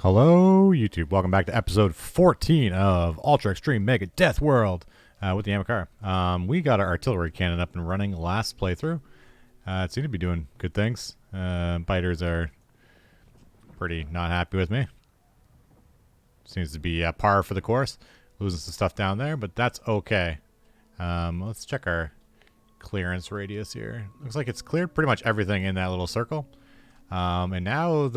Hello, YouTube. Welcome back to episode 14 of Ultra Extreme Mega Death World with the Amakar. We got our artillery cannon up and running last playthrough. It seemed to be doing good things. Biters are pretty not happy with me. Seems to be par for the course. Losing some stuff down there, but that's okay. Let's check our clearance radius here. Looks like it's cleared pretty much everything in that little circle. And now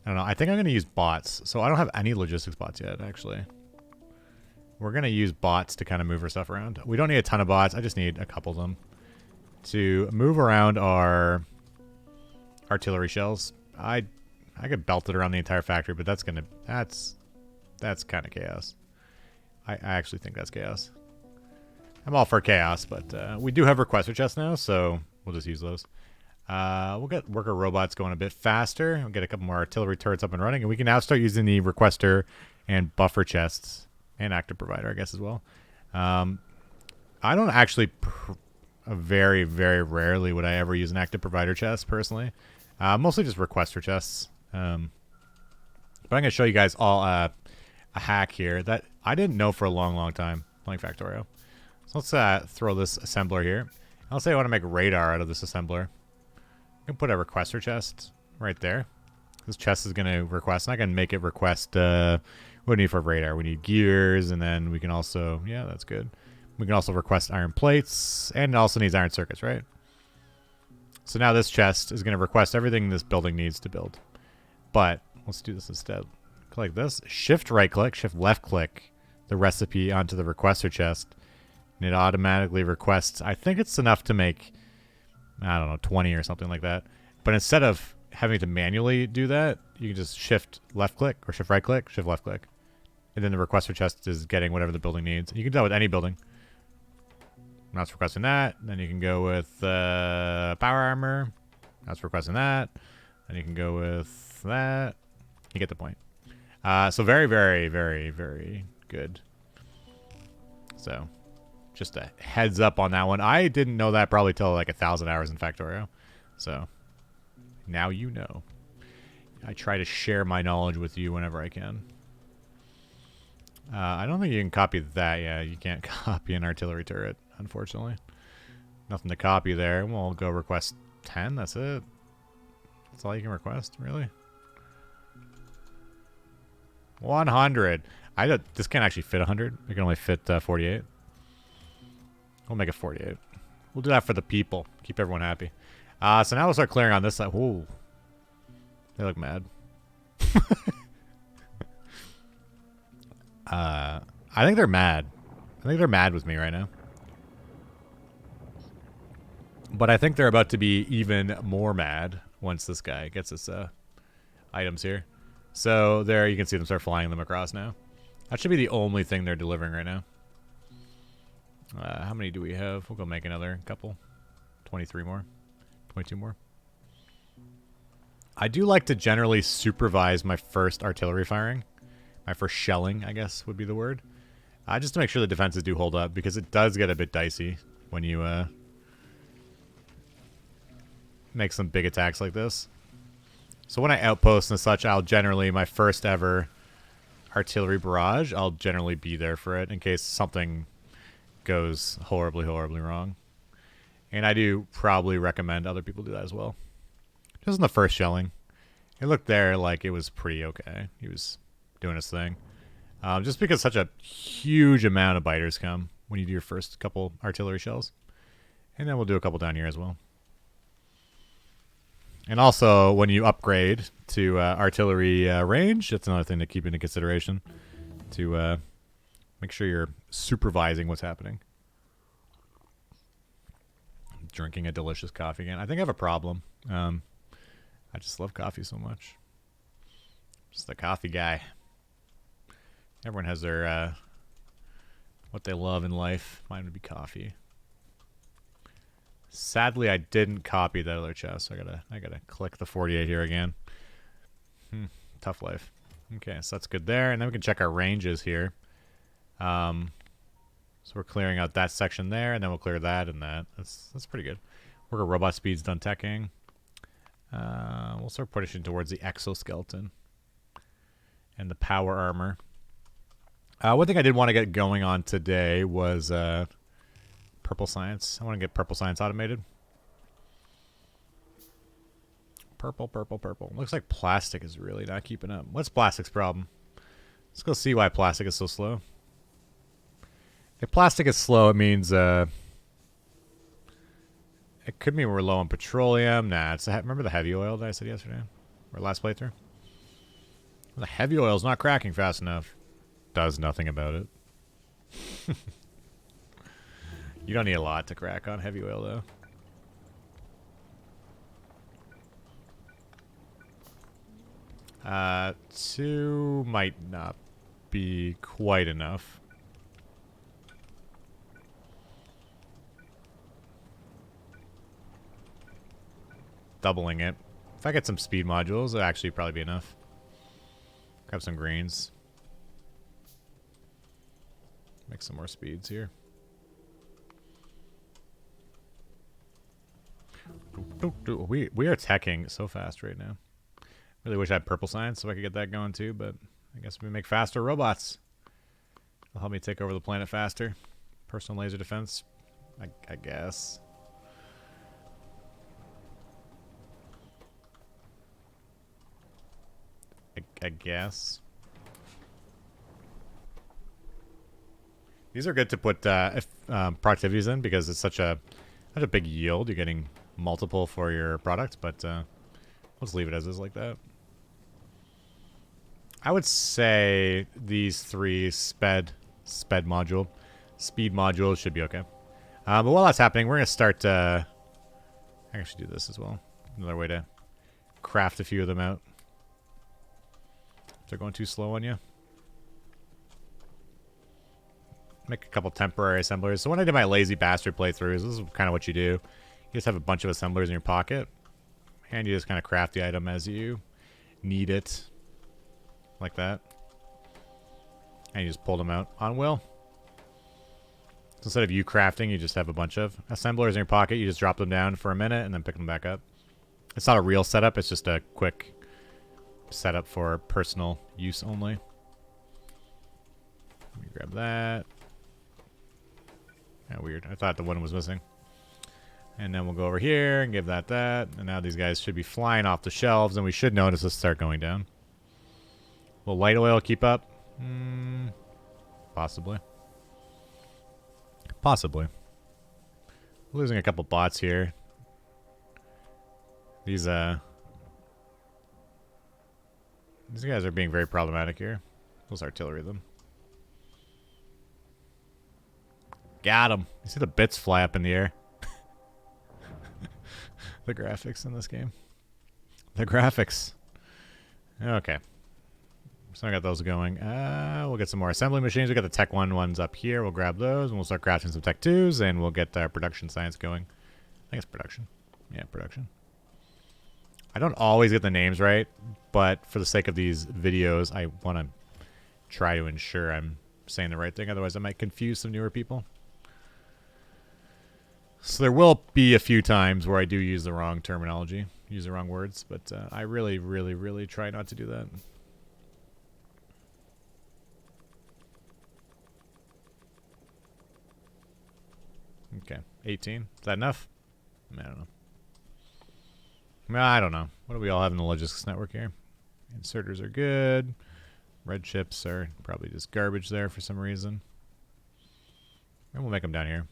I don't know. I think I'm going to use bots. So I don't have any logistics bots yet, actually. We're going to use bots to kind of move our stuff around. We don't need a ton of bots. I just need a couple of them to move around our artillery shells. I could belt it around the entire factory, but that's kind of chaos. I actually think that's chaos. I'm all for chaos, but we do have requester chests now, so we'll just use those. We'll get worker robots going a bit faster. We'll get a couple more artillery turrets up and running, and we can now start using the requester and buffer chests and active provider, I guess, as well. I don't actually, very, very rarely would I ever use an active provider chest, personally. Mostly just requester chests. But I'm going to show you guys all a hack here that I didn't know for a long, long time playing Factorio. So let's throw this assembler here. I'll say I want to make radar out of this assembler. I can put a requester chest right there. This chest is going to request, and I can make it request, what do we need for radar? We need gears, and then we can also, yeah, that's good. We can also request iron plates, and it also needs iron circuits, right? So now this chest is going to request everything this building needs to build. But let's do this instead. Click this, shift right click, shift left click the recipe onto the requester chest, and it automatically requests, I think it's enough to make, I don't know, 20 or something like that. But instead of having to manually do that, you can just shift left click or shift right click, shift left click. And then the requester chest is getting whatever the building needs. You can do that with any building. Now it's requesting that. Then you can go with power armor. Now it's requesting that. Then you can go with that. You get the point. So very, very, very, very good. So just a heads up on that one. I didn't know that probably till like 1,000 hours in Factorio. So now you know. I try to share my knowledge with you whenever I can. I don't think you can copy that. Yeah, you can't copy an artillery turret, unfortunately. Nothing to copy there. We'll go request 10. That's it. That's all you can request, really. 100. This can't actually fit 100. It can only fit 48. We'll make it 48. We'll do that for the people. Keep everyone happy. So now we'll start clearing on this side. Ooh. They look mad. I think they're mad. I think they're mad with me right now. But I think they're about to be even more mad once this guy gets his items here. So there you can see them start flying them across now. That should be the only thing they're delivering right now. How many do we have? We'll go make another couple. 23 more. 22 more. I do like to generally supervise my first artillery firing. My first shelling, I guess, would be the word. Just to make sure the defenses do hold up, because it does get a bit dicey when you make some big attacks like this. So when I outpost and such, I'll generally, my first ever artillery barrage, I'll generally be there for it in case something goes horribly, horribly wrong. And I do probably recommend other people do that as well. Just in the first shelling. It looked there like it was pretty okay. He was doing his thing. Just because such a huge amount of biters come when you do your first couple artillery shells. And then we'll do a couple down here as well. And also, when you upgrade to artillery range, that's another thing to keep into consideration. To make sure you're supervising what's happening. I'm drinking a delicious coffee again. I think I have a problem. I just love coffee so much. Just a coffee guy. Everyone has their what they love in life. Mine would be coffee. Sadly, I didn't copy that other chest. So I gotta click the 48 here again. Tough life. Okay, so that's good there, and then we can check our ranges here. So we're clearing out that section there, and then we'll clear that and that. That's pretty good. Worker robot speed's done teching. We'll start pushing towards the exoskeleton and the power armor. One thing I did want to get going on today was purple science. I want to get purple science automated. Purple, purple, purple. Looks like plastic is really not keeping up. What's plastic's problem? Let's go see why plastic is so slow. If plastic is slow, it means it could mean we're low on petroleum. Nah, it's remember the heavy oil that I said yesterday? Or last playthrough? The heavy oil's not cracking fast enough. Does nothing about it. You don't need a lot to crack on heavy oil, though. 2 might not be quite enough. Doubling it. If I get some speed modules, it'll actually probably be enough. Grab some greens. Make some more speeds here. We are teching so fast right now. Really wish I had purple science so I could get that going too, but I guess we make faster robots. It'll help me take over the planet faster. Personal laser defense, I guess. I guess. These are good to put productivities in because it's such a big yield. You're getting multiple for your product, but let's leave it as is like that. I would say these 3 speed modules should be okay. But while that's happening, we're going to start I can actually do this as well. Another way to craft a few of them out. If they're going too slow on you. Make a couple temporary assemblers. So when I did my lazy bastard playthroughs, this is kind of what you do. You just have a bunch of assemblers in your pocket. And you just kind of craft the item as you need it. Like that. And you just pull them out on will. So instead of you crafting, you just have a bunch of assemblers in your pocket. You just drop them down for a minute and then pick them back up. It's not a real setup. It's just a quick setup for personal use only. Let me grab that. Yeah, weird. I thought the one was missing. And then we'll go over here and give that. And now these guys should be flying off the shelves, and we should notice this start going down. Will light oil keep up? Possibly. Possibly. Losing a couple bots here. These guys are being very problematic here. Let's artillery them. Got him. You see the bits fly up in the air? The graphics in this game. The graphics. Okay. So I got those going. We'll get some more assembly machines. We got the Tech 1 ones up here. We'll grab those, and we'll start crafting some Tech 2s, and we'll get our production science going. I think it's production. Yeah, production. I don't always get the names right, but for the sake of these videos, I want to try to ensure I'm saying the right thing. Otherwise, I might confuse some newer people. So there will be a few times where I do use the wrong terminology, use the wrong words, but I really, really, really try not to do that. Okay, 18. Is that enough? I don't know. I don't know. What do we all have in the logistics network here? Inserters are good. Red chips are probably just garbage there for some reason. And we'll make them down here.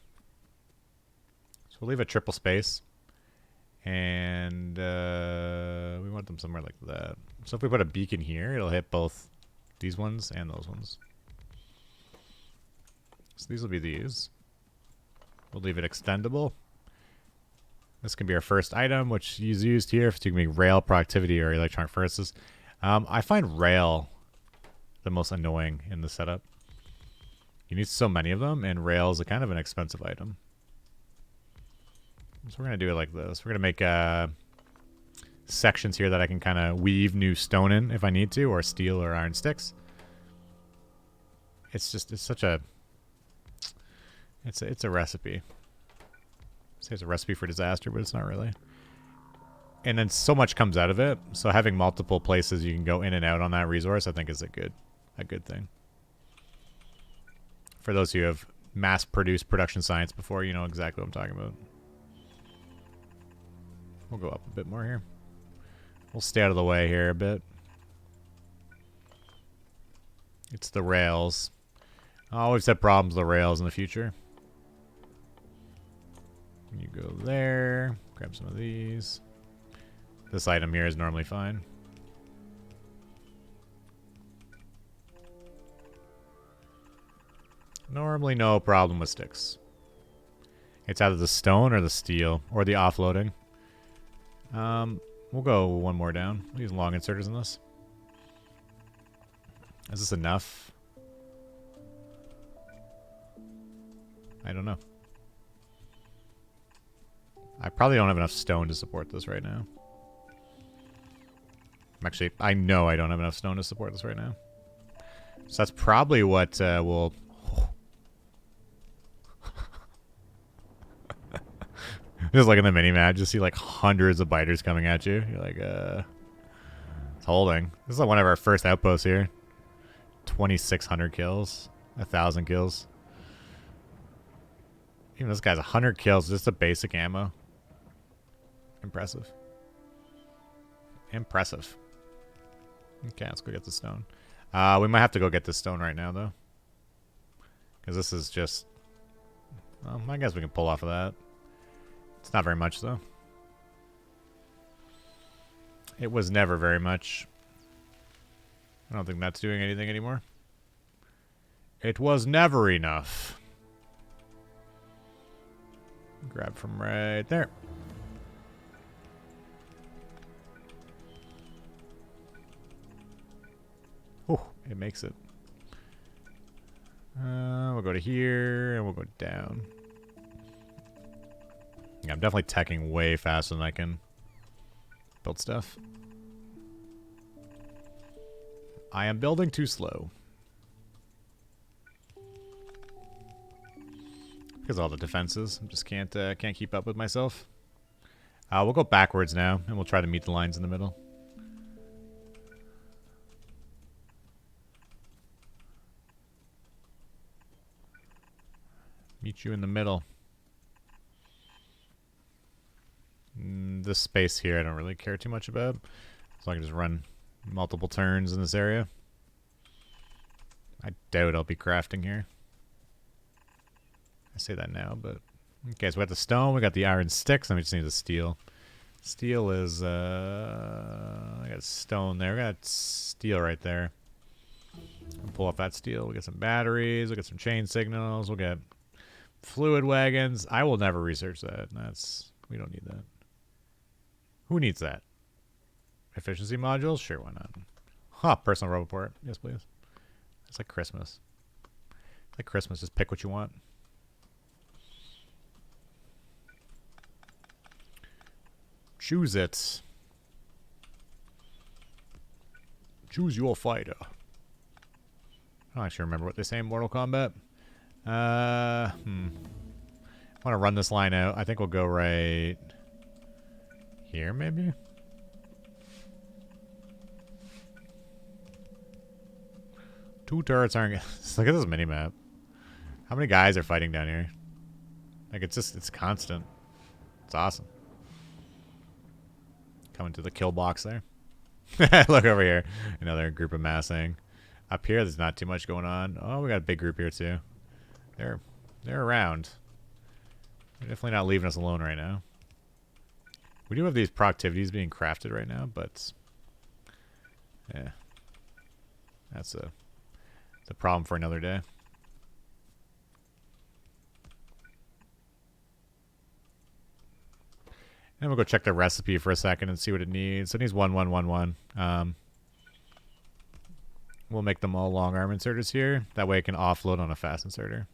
So we'll leave a triple space. And we want them somewhere like that. So if we put a beacon here, it'll hit both these ones and those ones. So these will be these. We'll leave it extendable. This can be our first item, which is used here to make rail productivity or electronic furnaces. I find rail the most annoying in the setup. You need so many of them, and rail is a kind of an expensive item. So we're going to do it like this. We're going to make sections here that I can kind of weave new stone in if I need to, or steel or iron sticks. It's such a... It's a recipe. Say it's a recipe for disaster, but it's not really. And then so much comes out of it. So having multiple places you can go in and out on that resource, I think is a good thing. For those who have mass-produced production science before, you know exactly what I'm talking about. We'll go up a bit more here. We'll stay out of the way here a bit. It's the rails. I always have problems with the rails in the future. You go there. Grab some of these. This item here is normally fine. Normally no problem with sticks. It's either the stone or the steel or the offloading. We'll go one more down. We'll use long inserters in this. Is this enough? I don't know. I probably don't have enough stone to support this right now. Actually, I know I don't have enough stone to support this right now. So that's probably what will... Just like in the mini-map, just see like hundreds of biters coming at you. You're like, it's holding. This is like one of our first outposts here. 2,600 kills. 1,000 kills. Even this guy's 100 kills, just a basic ammo. Impressive. Impressive. Okay, let's go get the stone. We might have to go get this stone right now, though. Because this is just... Well, I guess we can pull off of that. It's not very much, though. It was never very much. I don't think that's doing anything anymore. It was never enough. Grab from right there. Oh, it makes it. We'll go to here, and we'll go down. Yeah, I'm definitely teching way faster than I can build stuff. I am building too slow. Because of all the defenses. I just can't keep up with myself. We'll go backwards now, and we'll try to meet the lines in the middle. Meet you in the middle. This space here I don't really care too much about. So I can just run multiple turns in this area. I doubt I'll be crafting here. I say that now, but... Okay, so we got the stone, we got the iron sticks, and we just need the steel. Steel is, I got stone there, we got steel right there. I'll pull off that steel, we get some batteries, we'll get some chain signals, we'll get fluid wagons. I will never research that. We don't need that. Who needs that? Efficiency modules? Sure, why not? Huh, personal roboport. Yes, please. It's like Christmas. It's like Christmas, just pick what you want. Choose it. Choose your fighter. I don't actually remember what they say in Mortal Kombat. I want to run this line out. I think we'll go right here, maybe? Two turrets aren't... Look at this mini-map. How many guys are fighting down here? Like, it's constant. It's awesome. Coming to the kill box there. Look over here. Another group of massing. Up here, there's not too much going on. Oh, we got a big group here, too. They're around. They're definitely not leaving us alone right now. We do have these productivities being crafted right now, but... Yeah. That's a problem for another day. And we'll go check the recipe for a second and see what it needs. It needs 1111. We'll make them all long arm inserters here. That way it can offload on a fast inserter.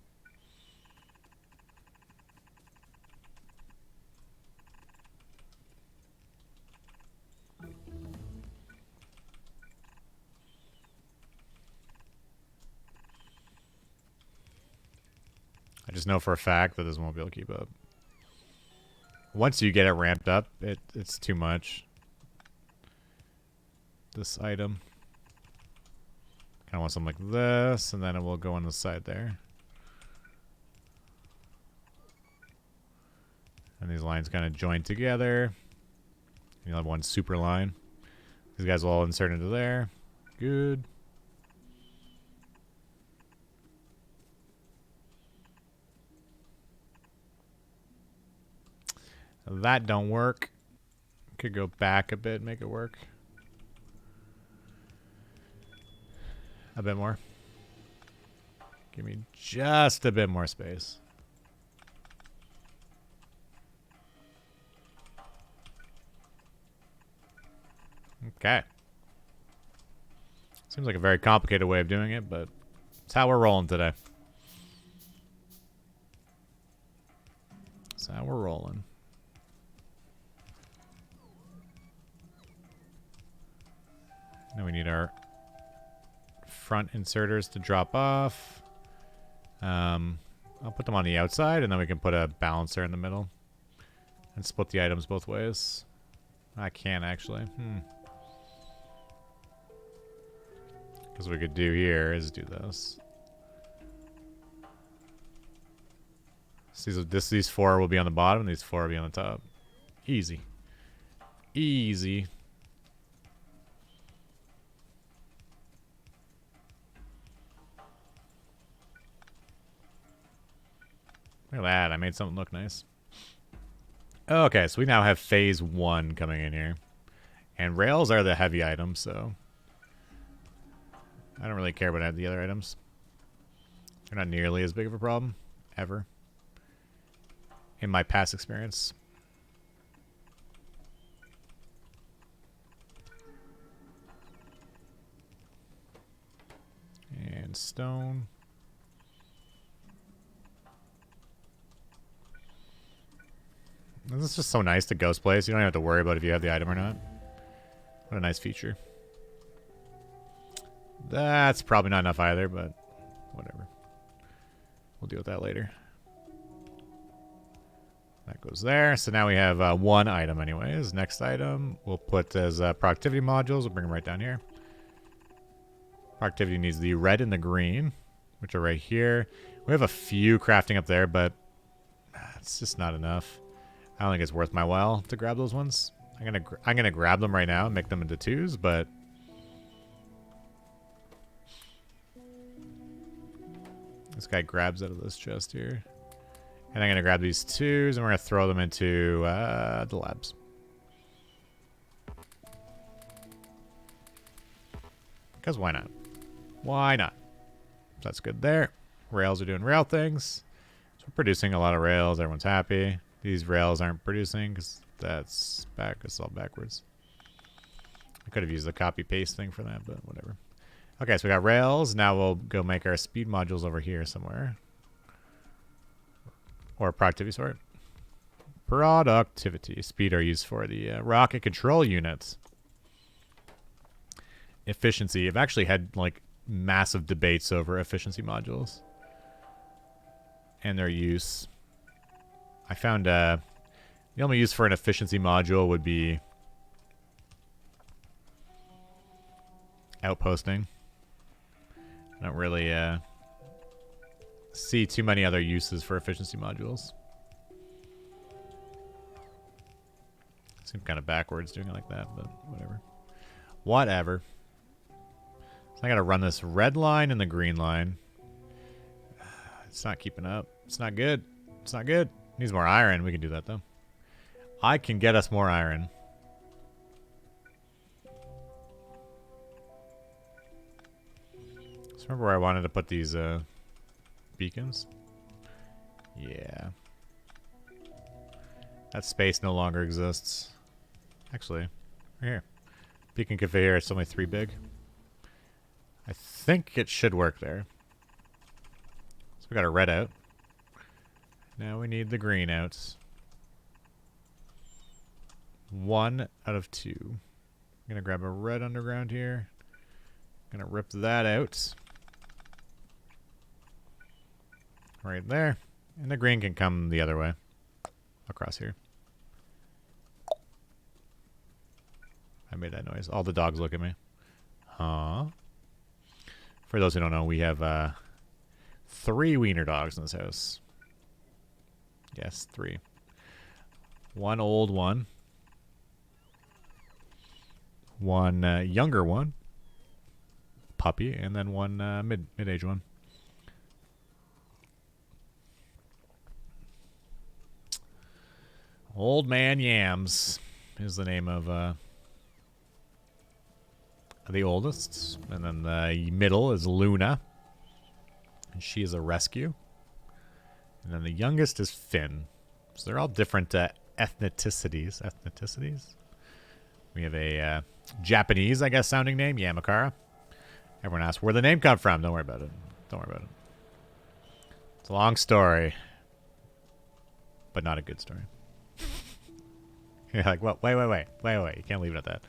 I just know for a fact that this won't be able to keep up. once you get it ramped up, it's too much. This item. Kind of want something like this, and then it will go on the side there. And these lines kind of join together. You'll have one super line. These guys will all insert into there. Good. So that don't work. Could go back a bit, make it work. A bit more. Give me just a bit more space. Okay. Seems like a very complicated way of doing it, but it's how we're rolling today. It's how we're rolling. Now we need our front inserters to drop off. I'll put them on the outside, and then we can put a balancer in the middle. And split the items both ways. I can, actually. Because what we could do here is do this. So these four will be on the bottom, and these four will be on the top. Easy. Easy. Look at that. I made something look nice. Okay, so we now have phase 1 coming in here. And rails are the heavy items, so I don't really care about the other items. They're not nearly as big of a problem, ever, in my past experience. And stone. This is just so nice to ghost place. You don't have to worry about if you have the item or not. What a nice feature. That's probably not enough either, but whatever. We'll deal with that later. That goes there. So now we have one item anyways. Next item we'll put as productivity modules. We'll bring them right down here. Productivity needs the red and the green, which are right here. We have a few crafting up there, but it's just not enough. I don't think it's worth my while to grab those ones. I'm gonna grab them right now and make them into 2s, but this guy grabs out of this chest here, and I'm gonna grab these 2s and we're gonna throw them into the labs. Because why not? Why not? That's good there. Rails are doing rail things. So we're producing a lot of rails. Everyone's happy. These rails aren't producing because that's back. It's all backwards. I could have used the copy paste thing for that, but whatever. Okay, so we got rails. Now we'll go make our speed modules over here somewhere. Or productivity, sorry. Productivity. Speed are used for the rocket control units. Efficiency. I've actually had like massive debates over efficiency modules and their use. I found the only use for an efficiency module would be outposting. I don't really see too many other uses for efficiency modules. Seems kind of backwards doing it like that, but whatever. Whatever. So I gotta run this red line and the green line. It's not keeping up. It's not good. It's not good. Needs more iron. We can do that, though. I can get us more iron. Just remember where I wanted to put these beacons? Yeah. That space no longer exists. Actually, right here. Beacon cafe here. It's only 3 big. I think it should work there. So we got a red out. Now we need the green outs. 1 out of 2. I'm gonna grab a red underground here. Gonna rip that out. Right there. And the green can come the other way. Across here. I made that noise. All the dogs look at me. Huh? For those who don't know, we have 3 wiener dogs in this house. Yes, 3. One old one. One younger one. Puppy. And then one mid-age one. Old Man Yams is the name of the oldest. And then the middle is Luna. And she is a rescue. And then the youngest is Finn. So they're all different ethnicities. Ethnicities? We have a Japanese, I guess, sounding name, Yamakara. Everyone asks where the name come from. Don't worry about it. Don't worry about it. It's a long story. But not a good story. You're like, well, wait. You can't leave it at that.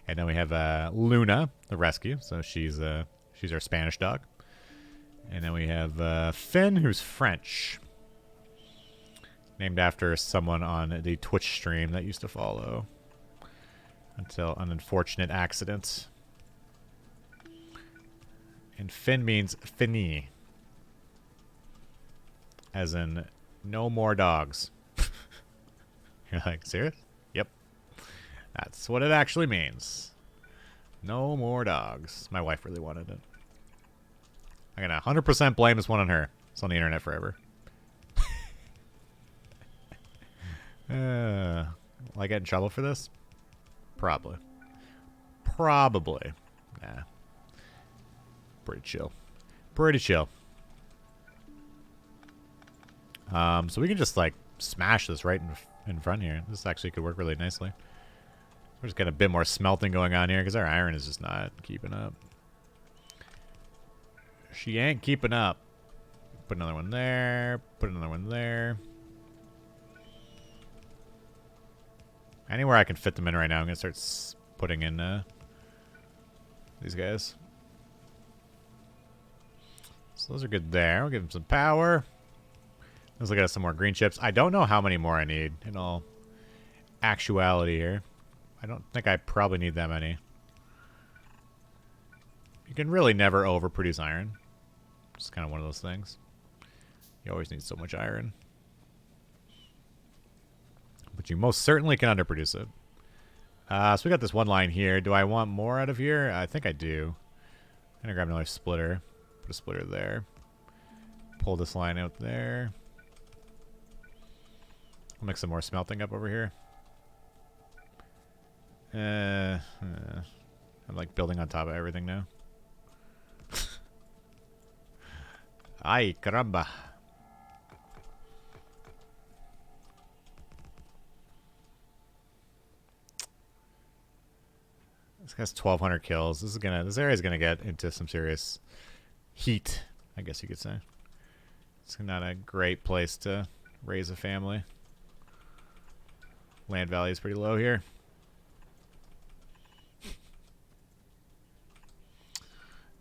And then we have Luna, the rescue. So she's our Spanish dog. And then we have Finn, who's French. Named after someone on the Twitch stream that used to follow. Until an unfortunate accident. And Finn means fini. As in, no more dogs. You're like, serious? Yep. That's what it actually means. No more dogs. My wife really wanted it. I'm going to 100% blame this one on her. It's on the internet forever. Will I get in trouble for this? Probably. Probably. Nah. Pretty chill. Pretty chill. So we can just, like, smash this right in front here. This actually could work really nicely. We're just getting a bit more smelting going on here because our iron is just not keeping up. She ain't keeping up. Put another one there. Put another one there. Anywhere I can fit them in right now, I'm going to start putting in these guys. So those are good there. We'll give them some power. Let's look at some more green chips. I don't know how many more I need in all actuality here. I don't think I probably need that many. You can really never overproduce iron. It's kind of one of those things. You always need so much iron. But you most certainly can underproduce it. So we got this one line here. Do I want more out of here? I think I do. I'm going to grab another splitter. Put a splitter there. Pull this line out there. I'll make some more smelting up over here. I'm like building on top of everything now. Ay, caramba. This guy's 1,200 kills. This area's gonna get into some serious heat, I guess you could say. It's not a great place to raise a family. Land value is pretty low here.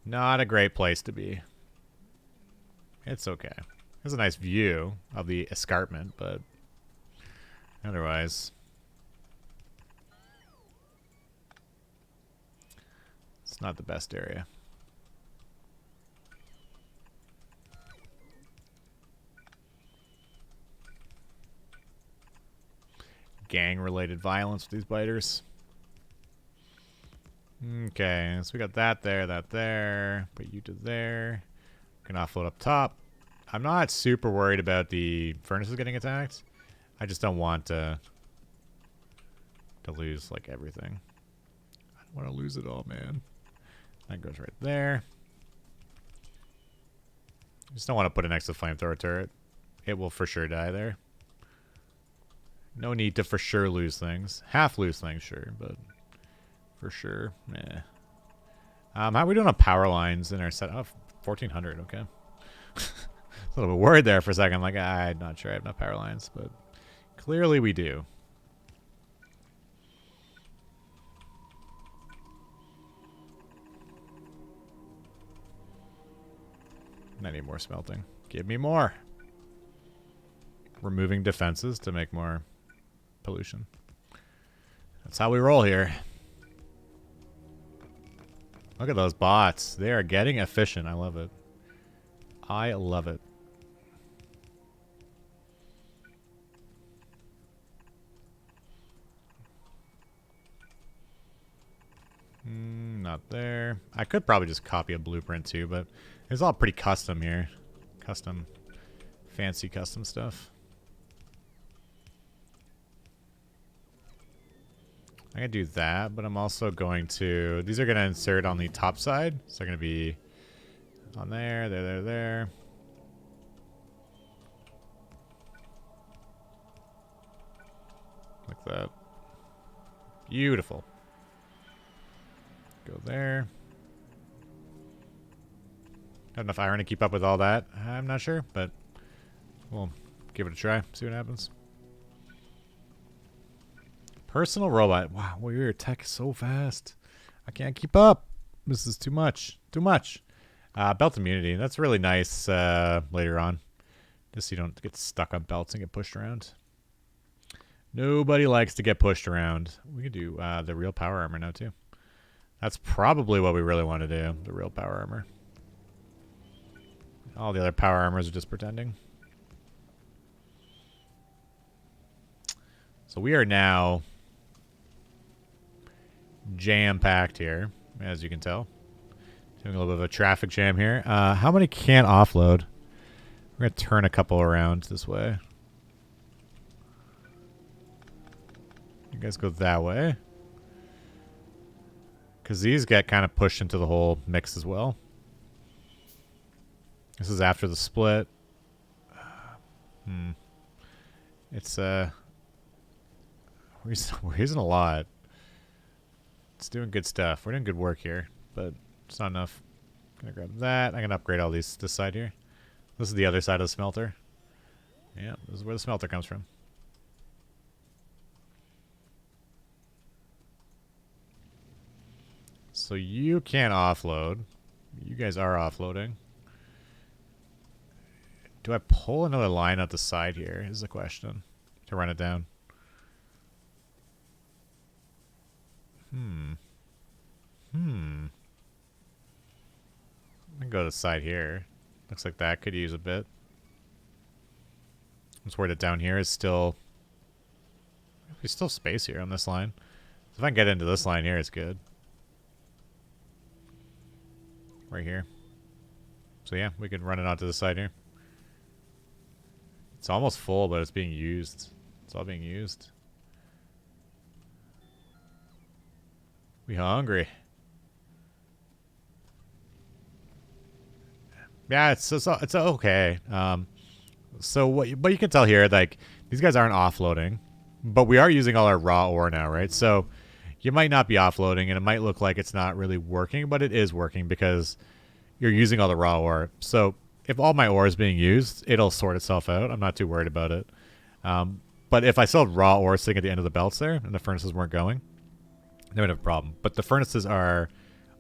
Not a great place to be. It's okay. There's a nice view of the escarpment, but otherwise, it's not the best area. Gang-related violence with these biters. Okay, so we got that there, that there. Put you to there. Can offload up top. I'm not super worried about the furnaces getting attacked. I just don't want to lose, like, everything. I don't want to lose it all, man. That goes right there. I just don't want to put it next to the flamethrower turret. It will for sure die there. No need to for sure lose things. Half lose things, sure, but for sure, meh. How are we doing on power lines in our set? Oh, 1,400, okay. A little bit worried there for a second. Like, I'm not sure I have enough power lines, but clearly we do. I need more smelting. Give me more. Removing defenses to make more pollution. That's how we roll here. Look at those bots. They are getting efficient. I love it. I love it. Not there. I could probably just copy a blueprint too, but it's all pretty custom here. Custom. Fancy custom stuff. I'm going to do that, but I'm also going to... These are going to insert on the top side. So they're going to be on there, there. Like that. Beautiful. Go there. Have enough iron to keep up with all that? I'm not sure, but we'll give it a try. See what happens. Personal robot. Wow, well, your tech is so fast. I can't keep up. This is too much. Too much. Belt immunity. That's really nice later on. Just so you don't get stuck on belts and get pushed around. Nobody likes to get pushed around. We could do the real power armor now, too. That's probably what we really want to do. The real power armor. All the other power armors are just pretending. So we are now jam-packed here, as you can tell. Doing a little bit of a traffic jam here. How many can't offload? We're going to turn a couple around this way. You guys go that way. Because these get kind of pushed into the whole mix as well. This is after the split. It's, we're using a lot. It's doing good stuff. We're doing good work here, but it's not enough. Gonna grab that. I'm gonna upgrade all these this side here. This is the other side of the smelter. Yeah, this is where the smelter comes from. So you can't offload. You guys are offloading. Do I pull another line out the side here is the question. To run it down. I can go to the side here. Looks like that could use a bit. I'm just worried that down here is still... There's still space here on this line. So if I can get into this line here, it's good. Right here. So yeah, we can run it onto the side here. It's almost full, but it's being used. It's all being used. We hungry. Yeah, it's okay. But you can tell here, like, these guys aren't offloading, but we are using all our raw ore now, right? So you might not be offloading, and it might look like it's not really working, but it is working because you're using all the raw ore. So if all my ore is being used, it'll sort itself out. I'm not too worried about it. But if I still had raw ore sitting at the end of the belts there, and the furnaces weren't going, they would have a problem. But the furnaces are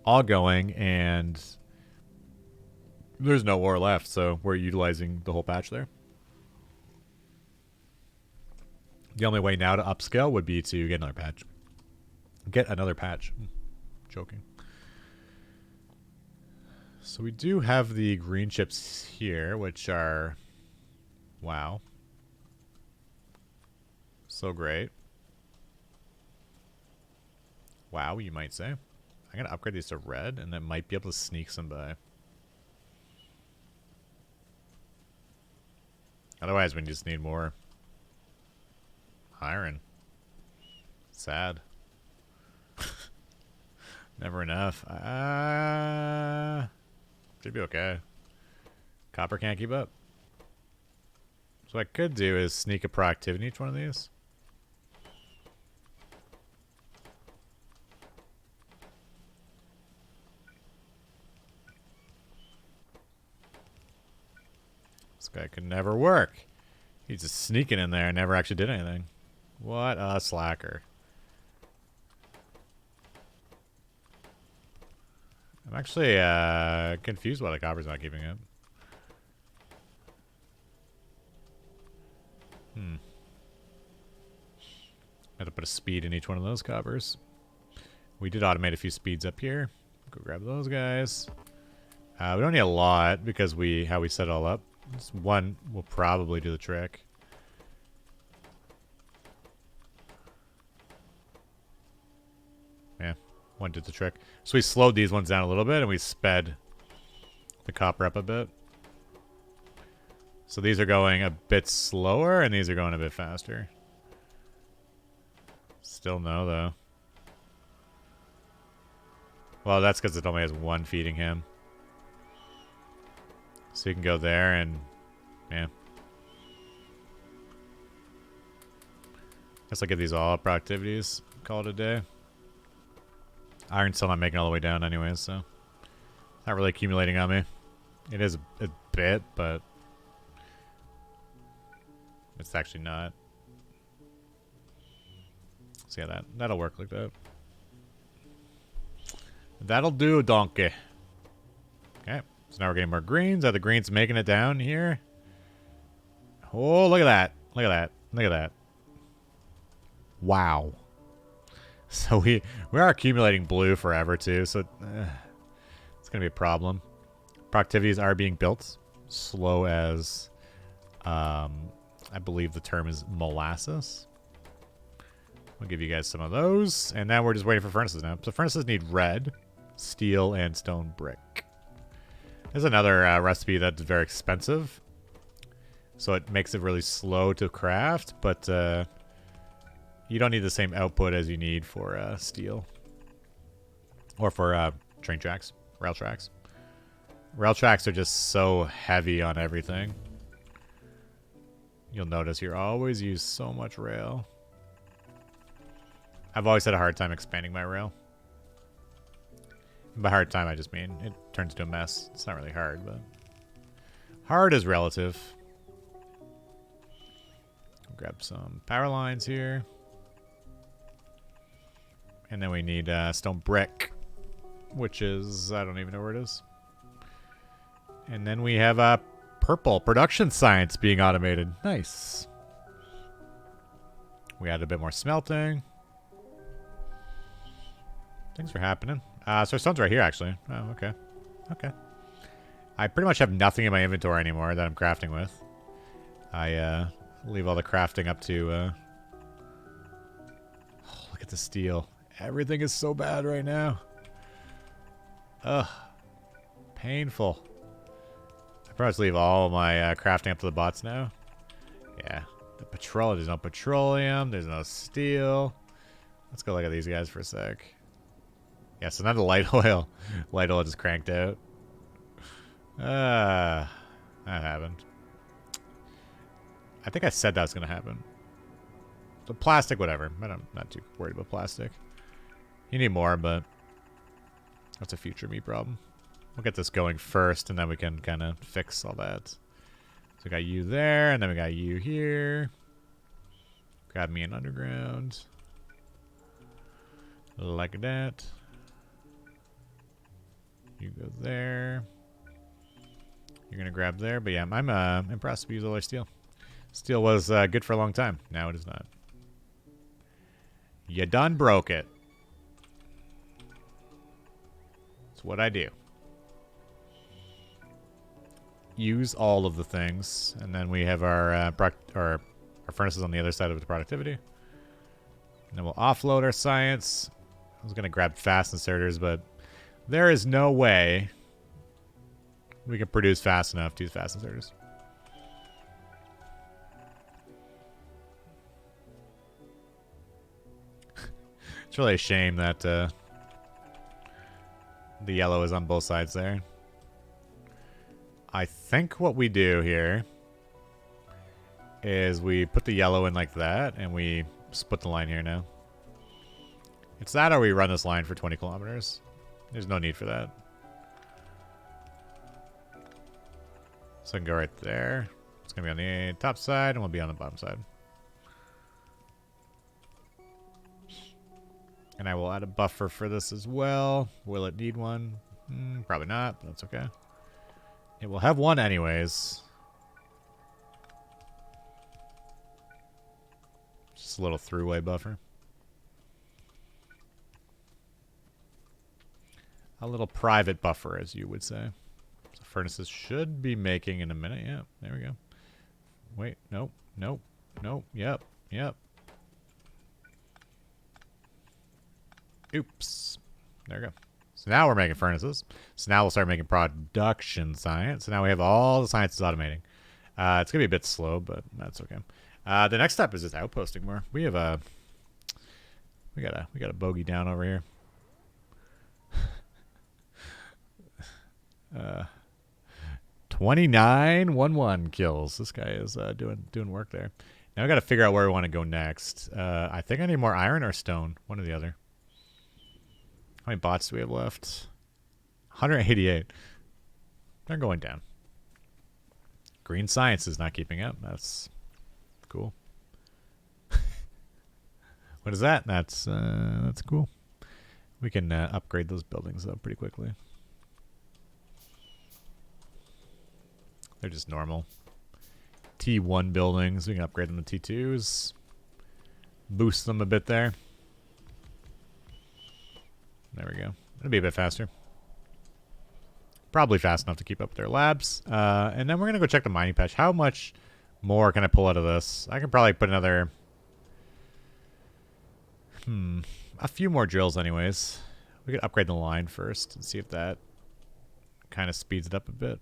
all going, and there's no ore left, so we're utilizing the whole patch there. The only way now to upscale would be to get another patch. Get another patch. Joking. So we do have the green chips here, which are... Wow. So great. Wow, you might say. I'm going to upgrade these to red, and that might be able to sneak some by. Otherwise, we just need more iron. Sad. Never enough. Should be okay. Copper can't keep up. So what I could do is sneak a proactivity in each one of these. This guy could never work. He's just sneaking in there and never actually did anything. What a slacker. I'm actually confused why the copper's not keeping up. I had to put a speed in each one of those coppers. We did automate a few speeds up here. Go grab those guys. We don't need a lot because how we set it all up. Just one will probably do the trick. Yeah, one did the trick. So we slowed these ones down a little bit and we sped the copper up a bit. So these are going a bit slower and these are going a bit faster. Still no, though. Well, that's because it only has one feeding him. So you can go there and... yeah. Guess I'll get these all up productivities. Call it a day. Iron's still not making all the way down anyways, so... it's not really accumulating on me. It is a bit, but... it's actually not. So yeah, that'll work like that. That'll do, donkey. Okay, so now we're getting more greens. Are the greens making it down here? Oh, look at that. Look at that. Look at that. Wow. So we are accumulating blue forever too, so it's going to be a problem. Productivities are being built. Slow as, I believe the term is molasses. We'll give you guys some of those. And now we're just waiting for furnaces now. So furnaces need red, steel, and stone brick. There's another recipe that's very expensive. So it makes it really slow to craft, but you don't need the same output as you need for steel. Or for train tracks, rail tracks. Rail tracks are just so heavy on everything. You'll notice you always use so much rail. I've always had a hard time expanding my rail. And by hard time, I just mean it turns into a mess. It's not really hard, but... hard is relative. Grab some power lines here. And then we need stone brick, which is... I don't even know where it is. And then we have purple production science being automated. Nice. We added a bit more smelting. Things are happening. So our stone's right here, actually. Oh, okay. Okay. I pretty much have nothing in my inventory anymore that I'm crafting with. I leave all the crafting up to... oh, look at the steel. Everything is so bad right now. Ugh. Painful. I probably just leave all my crafting up to the bots now. Yeah. The petroleum. There's no petroleum. There's no steel. Let's go look at these guys for a sec. Yeah, so now the light oil. Light oil just cranked out. That happened. I think I said that was going to happen. The plastic, whatever. I'm not too worried about plastic. You need more, but that's a future me problem. We'll get this going first, and then we can kind of fix all that. So we got you there, and then we got you here. Grab me an underground. Like that. You go there. You're going to grab there. But yeah, I'm impressed we use all our steel. Steel was good for a long time. Now it is not. You done broke it. That's what I do. Use all of the things. And then we have our furnaces on the other side of the productivity. And then we'll offload our science. I was going to grab fast inserters, but there is no way we can produce fast enough to use fast inserters. It's really a shame that the yellow is on both sides there. I think what we do here is we put the yellow in like that, and we split the line here now. It's that or we run this line for 20 kilometers. There's no need for that. So I can go right there. It's going to be on the top side, and we'll be on the bottom side. And I will add a buffer for this as well. Will it need one? Probably not, but that's okay. It will have one anyways. Just a little throughway buffer. A little private buffer, as you would say. So furnaces should be making in a minute. Yeah, there we go. Wait, nope, nope, nope, yep, yep. Oops. There we go. So now we're making furnaces. So now we'll start making production science. So now we have all the sciences automating. It's going to be a bit slow, but that's okay. The next step is just outposting more. We have a... We got a bogey down over here. 29-1-1 kills. This guy is doing work there. Now I got to figure out where we want to go next. I think I need more iron or stone, one or the other. How many bots do we have left? 188. They're going down. Green science is not keeping up. That's cool. What is that? That's cool. We can upgrade those buildings though pretty quickly. They're just normal T1 buildings. We can upgrade them to T2s. Boost them a bit there. There we go. It'll be a bit faster. Probably fast enough to keep up with their labs. And then we're going to go check the mining patch. How much more can I pull out of this? I can probably put another... a few more drills anyways. We could upgrade the line first and see if that kind of speeds it up a bit.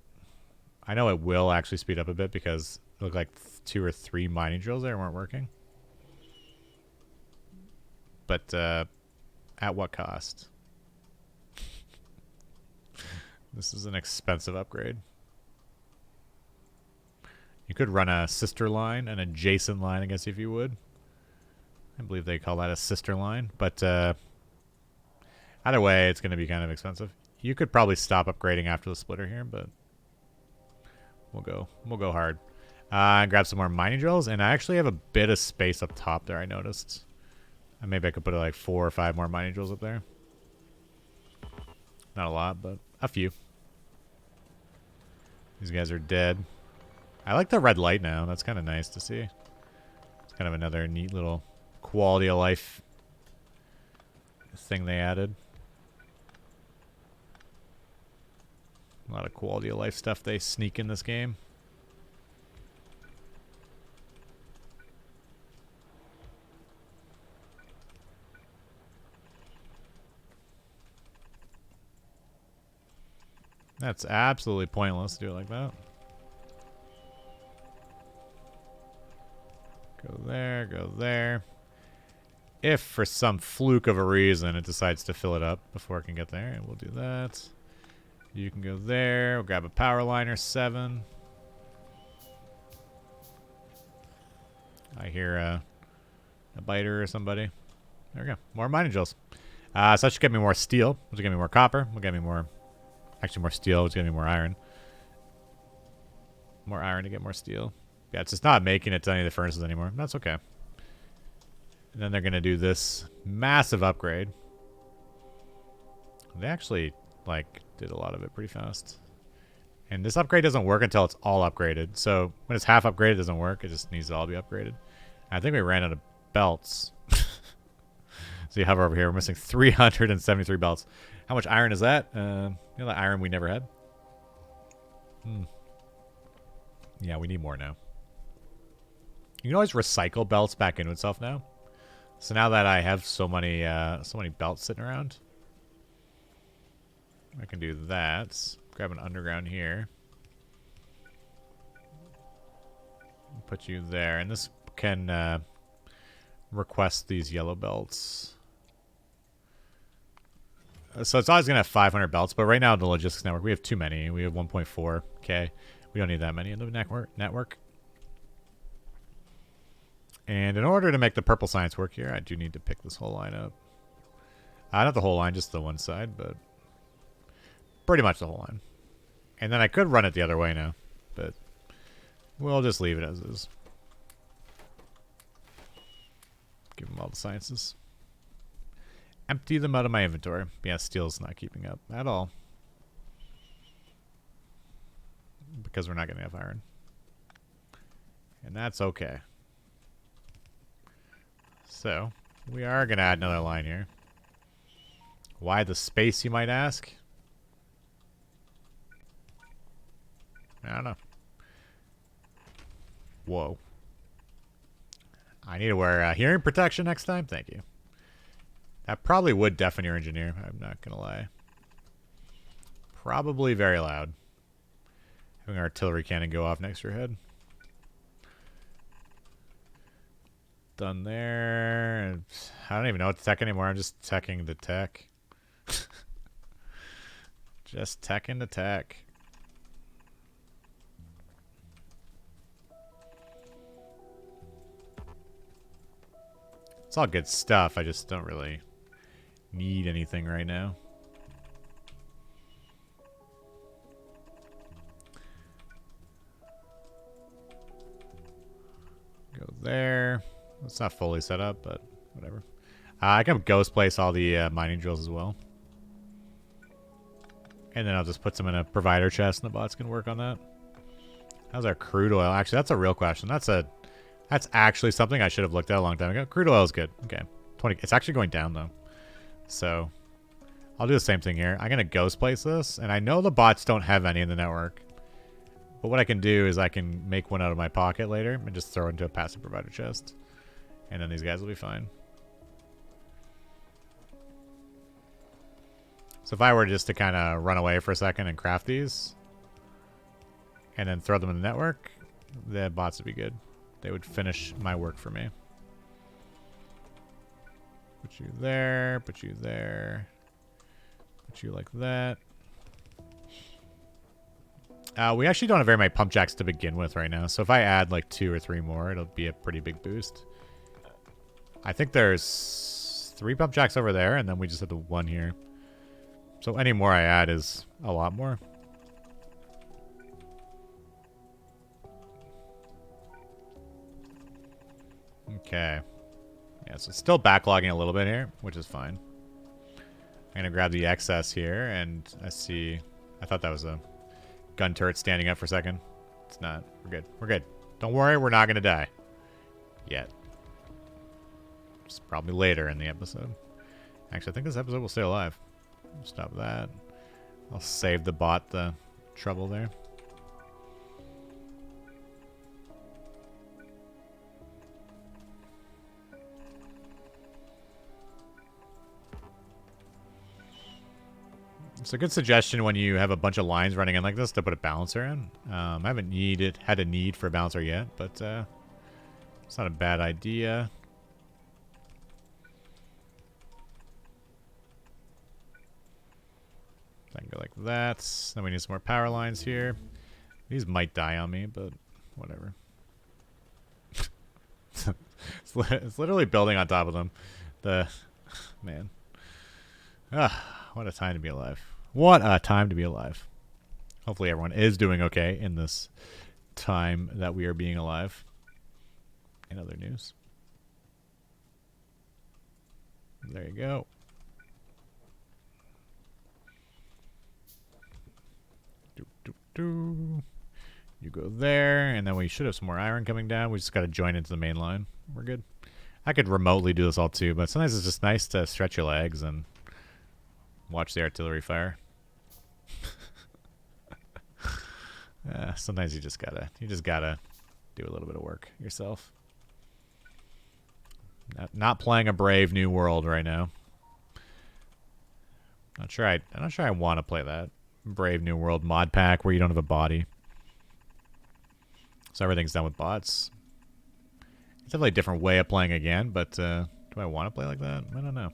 I know it will actually speed up a bit because it looked like 2 or 3 mining drills there weren't working. But at what cost? This is an expensive upgrade. You could run a sister line, an adjacent line, I guess, if you would. I believe they call that a sister line. But either way, it's going to be kind of expensive. You could probably stop upgrading after the splitter here, but we'll go hard. Grab some more mining drills, and I actually have a bit of space up top there, I noticed. And maybe I could put like 4 or 5 more mining drills up there. Not a lot, but a few. These guys are dead. I like the red light now. That's kind of nice to see. It's kind of another neat little quality of life thing they added. A lot of quality of life stuff they sneak in this game. That's absolutely pointless to do it like that. Go there, go there. If for some fluke of a reason it decides to fill it up before it can get there, we'll do that. You can go there. We'll grab a power liner 7. I hear a biter or somebody. There we go. More mining drills. So that should get me more steel, which will get me more copper. Will get me more... Actually, more steel, which is going to be more iron. More iron to get more steel. Yeah, it's just not making it to any of the furnaces anymore. That's okay. And then they're going to do this massive upgrade. They actually, like, did a lot of it pretty fast. And this upgrade doesn't work until it's all upgraded. So when it's half upgraded, it doesn't work. It just needs to all be upgraded. I think we ran out of belts. So you hover over here. We're missing 373 belts. How much iron is that? You know, the iron we never had? Yeah, we need more now. You can always recycle belts back into itself now. So now that I have so many belts sitting around, I can do that. Grab an underground here. Put you there. And this can request these yellow belts. So it's always going to have 500 belts, but right now in the logistics network, we have too many. We have 1.4K. We don't need that many in the network. And in order to make the purple science work here, I do need to pick this whole line up. Not the whole line, just the one side, but pretty much the whole line. And then I could run it the other way now, but we'll just leave it as is. Give them all the sciences. Empty them out of my inventory. Yeah, steel's not keeping up at all. Because we're not getting enough iron. And that's okay. So, we are going to add another line here. Why the space, you might ask? I don't know. Whoa. I need to wear hearing protection next time. Thank you. That probably would deafen your engineer. I'm not going to lie. Probably very loud. Having an artillery cannon go off next to your head. Done there. I don't even know what to tech anymore. I'm just teching the tech. Just teching the tech. It's all good stuff. I just don't really need anything right now. Go there. It's not fully set up, but whatever. I can ghost place all the mining drills as well. And then I'll just put some in a provider chest and the bots can work on that. How's our crude oil? Actually, that's a real question. That's actually something I should have looked at a long time ago. Crude oil is good. Okay. 20. It's actually going down though. So I'll do the same thing here. I'm going to ghost place this. And I know the bots don't have any in the network. But what I can do is I can make one out of my pocket later and just throw it into a passive provider chest. And then these guys will be fine. So if I were just to kind of run away for a second and craft these, and then throw them in the network, the bots would be good. They would finish my work for me. Put you there, put you there, put you like that. We actually don't have very many pump jacks to begin with right now, so if I add like 2 or 3 more, it'll be a pretty big boost. I think there's 3 pump jacks over there, and then we just have the 1 here. So any more I add is a lot more. Okay. Yeah, so it's still backlogging a little bit here, which is fine. I'm going to grab the excess here, and I see... I thought that was a gun turret standing up for a second. It's not. We're good. We're good. Don't worry, we're not going to die. Yet. It's probably later in the episode. Actually, I think this episode will stay alive. Stop that. I'll save the bot the trouble there. It's a good suggestion when you have a bunch of lines running in like this to put a balancer in. I haven't had a need for a balancer yet, but it's not a bad idea. I can go like that. Then we need some more power lines here. These might die on me, but whatever. It's literally building on top of them. Man. What a time to be alive. What a time to be alive. Hopefully everyone is doing okay in this time that we are being alive. In other news. There you go. You go there, and then we should have some more iron coming down. We just got to join into the main line. We're good. I could remotely do this all too, but sometimes it's just nice to stretch your legs and watch the artillery fire. Sometimes you just gotta do a little bit of work yourself. Not playing a Brave New World right now. I'm not sure I want to play that Brave New World mod pack where you don't have a body. So everything's done with bots. It's definitely a different way of playing again, but do I want to play like that? I don't know.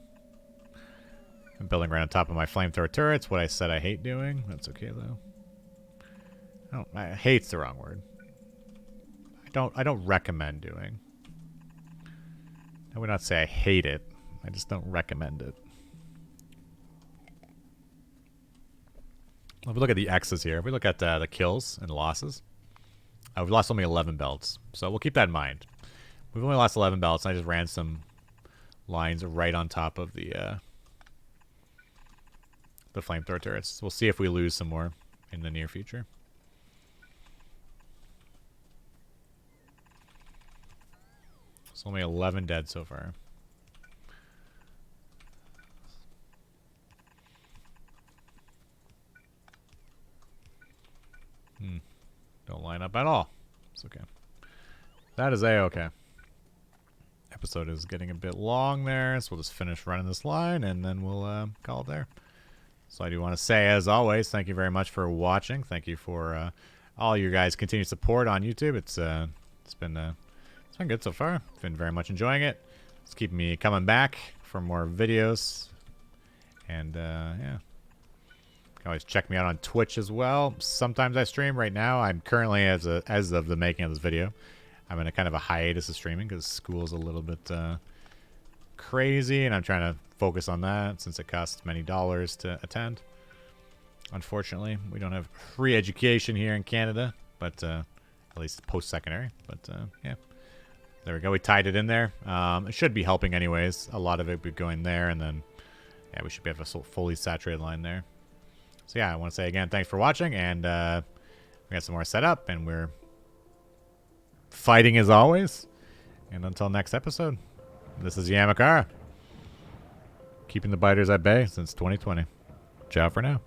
I'm building right on top of my flamethrower turrets, what I said I hate doing. That's okay though. Hate's the wrong word. I don't recommend doing. I would not say I hate it. I just don't recommend it. If we look at the X's here, if we look at the kills and losses, we've lost only 11 belts. So we'll keep that in mind. We've only lost 11 belts, and I just ran some lines right on top of the flamethrower turrets. We'll see if we lose some more in the near future. It's only 11 dead so far. up at all. It's okay. That is a-okay. Episode is getting a bit long there, so we'll just finish running this line, and then we'll call it there. So I do want to say, as always, thank you very much for watching. Thank you for all your guys' continued support on YouTube. It's been good so far. Been very much enjoying it. It's keeping me coming back for more videos. And yeah, you can always check me out on Twitch as well. Sometimes I stream. Right now, I'm currently, as of the making of this video, I'm in a kind of a hiatus of streaming because school's a little bit crazy, and I'm trying to focus on that since it costs many dollars to attend. Unfortunately, we don't have free education here in Canada, but at least post-secondary. But yeah, there we go. We tied it in there. It should be helping anyways. A lot of it will be going there, and then yeah, we should have a fully saturated line there. So yeah, I want to say again, thanks for watching, and we got some more set up, and we're fighting as always. And until next episode, this is Yamakara, keeping the biters at bay since 2020. Ciao for now.